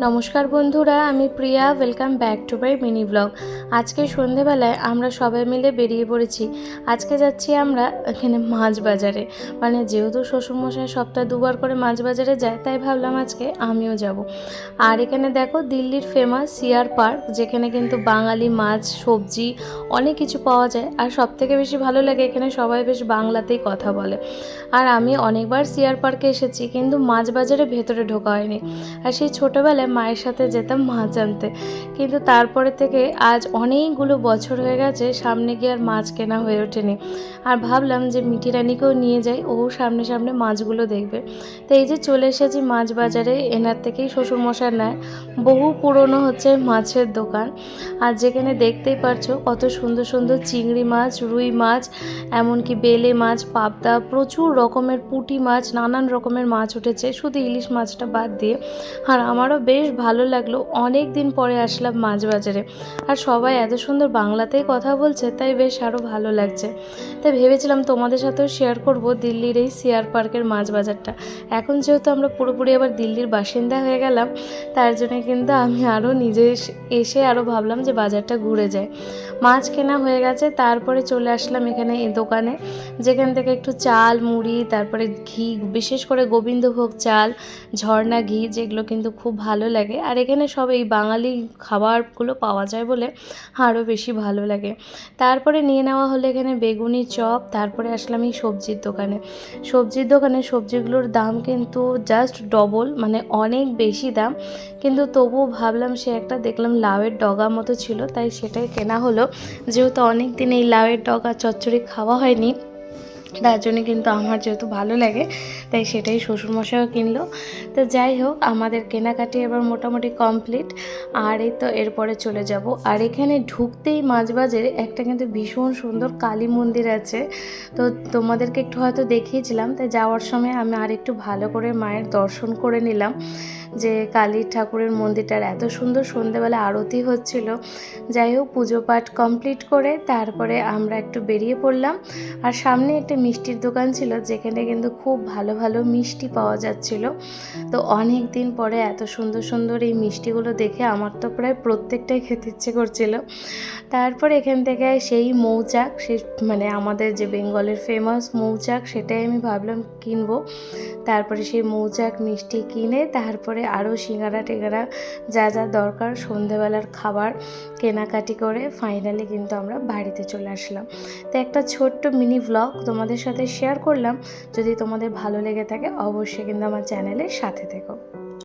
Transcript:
নমস্কার বন্ধুরা, আমি Priya. Welcome back to my mini vlog. আজকে সন্ধেবেলায় আমরা সবাই মিলে বেরিয়ে পড়েছি। আজকে যাচ্ছি আমরা এখানে মাছ বাজারে, মানে যেহেতু শ্বশুরমশাই সপ্তাহে দুবার করে মাছ বাজারে যায়, তাই ভাবলাম আজকে আমিও যাব। আর এখানে দেখো দিল্লির ফেমাস সিআর পার্ক, যেখানে কিন্তু বাঙালি মাছ সবজি অনেক কিছু পাওয়া যায়। আর সবথেকে বেশি ভালো লাগে এখানে সবাই বেশ বাংলাতেই কথা বলে। আর আমি অনেকবার সিআর পার্কে এসেছি, কিন্তু মাছ বাজারে ভেতরে ঢোকা হয়নি। আর সেই ছোটোবেলায় মায়ের সাথে যেতাম মাছ আনতে, কিন্তু তারপরে থেকে আজ অনেকগুলো বছর হয়ে গেছে, সামনে গিয়ে আর মাছ কেনা হয়ে ওঠেনি। আর ভাবলাম যে মিঠি রানীকেও নিয়ে যাই, ও সামনে সামনে মাছগুলো দেখবে। তো এই যে চলে এসেছি মাছ বাজারে, এনার থেকেই শ্বশুরমশাই নেয়। বহু পুরনো হচ্ছে মাছের দোকান। আর যেখানে দেখতেই পারছো কত সুন্দর সুন্দর চিংড়ি মাছ, রুই মাছ, এমনকি বেলে মাছ, পাবদা, প্রচুর রকমের পুঁটি মাছ, নানান রকমের মাছ উঠেছে, শুধু ইলিশ মাছটা বাদ দিয়ে। আর আমারও বেশ ভালো লাগলো, অনেক দিন পরে আসলাম মাছ বাজারে। আর সবাই এত সুন্দর বাংলাতেই কথা বলছে, তাই বেশ আরও ভালো লাগছে। তাই ভেবেছিলাম তোমাদের সাথেও শেয়ার করব দিল্লির এই সিআর পার্কের মাছ বাজারটা। এখন যেহেতু আমরা পুরোপুরি আবার দিল্লির বাসিন্দা হয়ে গেলাম, তার জন্য কিন্তু আমি আরও নিজে এসে আরও ভাবলাম যে বাজারটা ঘুরে যায়। মাছ কেনা হয়ে গেছে, তারপরে চলে আসলাম এখানে এই দোকানে, যেখান থেকে একটু চাল, মুড়ি, তারপরে ঘি, বিশেষ করে গোবিন্দভোগ চাল, ঝর্ণা ঘি, যেগুলো কিন্তু খুব ভালো লাগে। আর এখানে সব এই বাঙালি খাবারগুলো পাওয়া যায় বলে আরও বেশি ভালো লাগে। তারপরে নিয়ে নেওয়া হলো এখানে বেগুনি চপ। তারপরে আসলাম এই সবজির দোকানে। সবজিগুলোর দাম কিন্তু জাস্ট ডবল, মানে অনেক বেশি দাম। কিন্তু তবুও ভাবলাম, সে একটা দেখলাম লাউয়ের ডগা মতো ছিল, তাই সেটাই কেনা হলো। যেহেতু অনেক দিন এই লাউয়ের ডগা চচ্চড়ি খাওয়া হয়নি, তার জন্য কিন্তু আমার যেহেতু ভালো লাগে, তাই সেটাই শ্বশুরমশাইও কিনলো। তো যাই হোক, আমাদের কেনাকাটি এবার মোটামুটি কমপ্লিট। আর এই তো এরপরে চলে যাব। আর এখানে ঢুকতেই মাছবাজারে একটা কিন্তু ভীষণ সুন্দর কালী মন্দির আছে। তো তোমাদেরকে একটু হয়তো দেখিয়েছিলাম, তাই যাওয়ার সময় আমি আর একটু ভালো করে মায়ের দর্শন করে নিলাম, যে কালী ঠাকুরের মন্দিরটার এত সুন্দর সন্ধ্যেবেলা আরতি হচ্ছিল। যাই হোক, পুজো পাঠ কমপ্লিট করে তারপরে আমরা একটু বেরিয়ে পড়লাম। আর সামনে একটা মিষ্টির দোকান ছিল, যেখানে কিন্তু খুব ভালো ভালো মিষ্টি পাওয়া যাচ্ছিল। তো অনেক দিন পরে এত সুন্দর সুন্দর এই মিষ্টিগুলো দেখে আমার তো প্রায় প্রত্যেকটাই খেতে ইচ্ছে করছিল। তারপর এখান থেকে সেই মৌচাক, সে মানে আমাদের যে বেঙ্গলের ফেমাস মৌচাক, সেটাই আমি ভাবলাম কিনবো। তারপরে সেই মৌচাক মিষ্টি কিনে তারপরে আরও সিঙ্গারা টেঙ্গারা যা যা দরকার সন্ধেবেলার খাবার কেনাকাটি করে ফাইনালি কিন্তু আমরা বাড়িতে চলে আসলাম। তো একটা ছোট্ট মিনি ব্লগ তোমাদের সাথে শেয়ার করলাম। যদি তোমাদের ভালো লেগে থাকে, অবশ্যই কিন্তু আমার চ্যানেলের সাথে থেকো।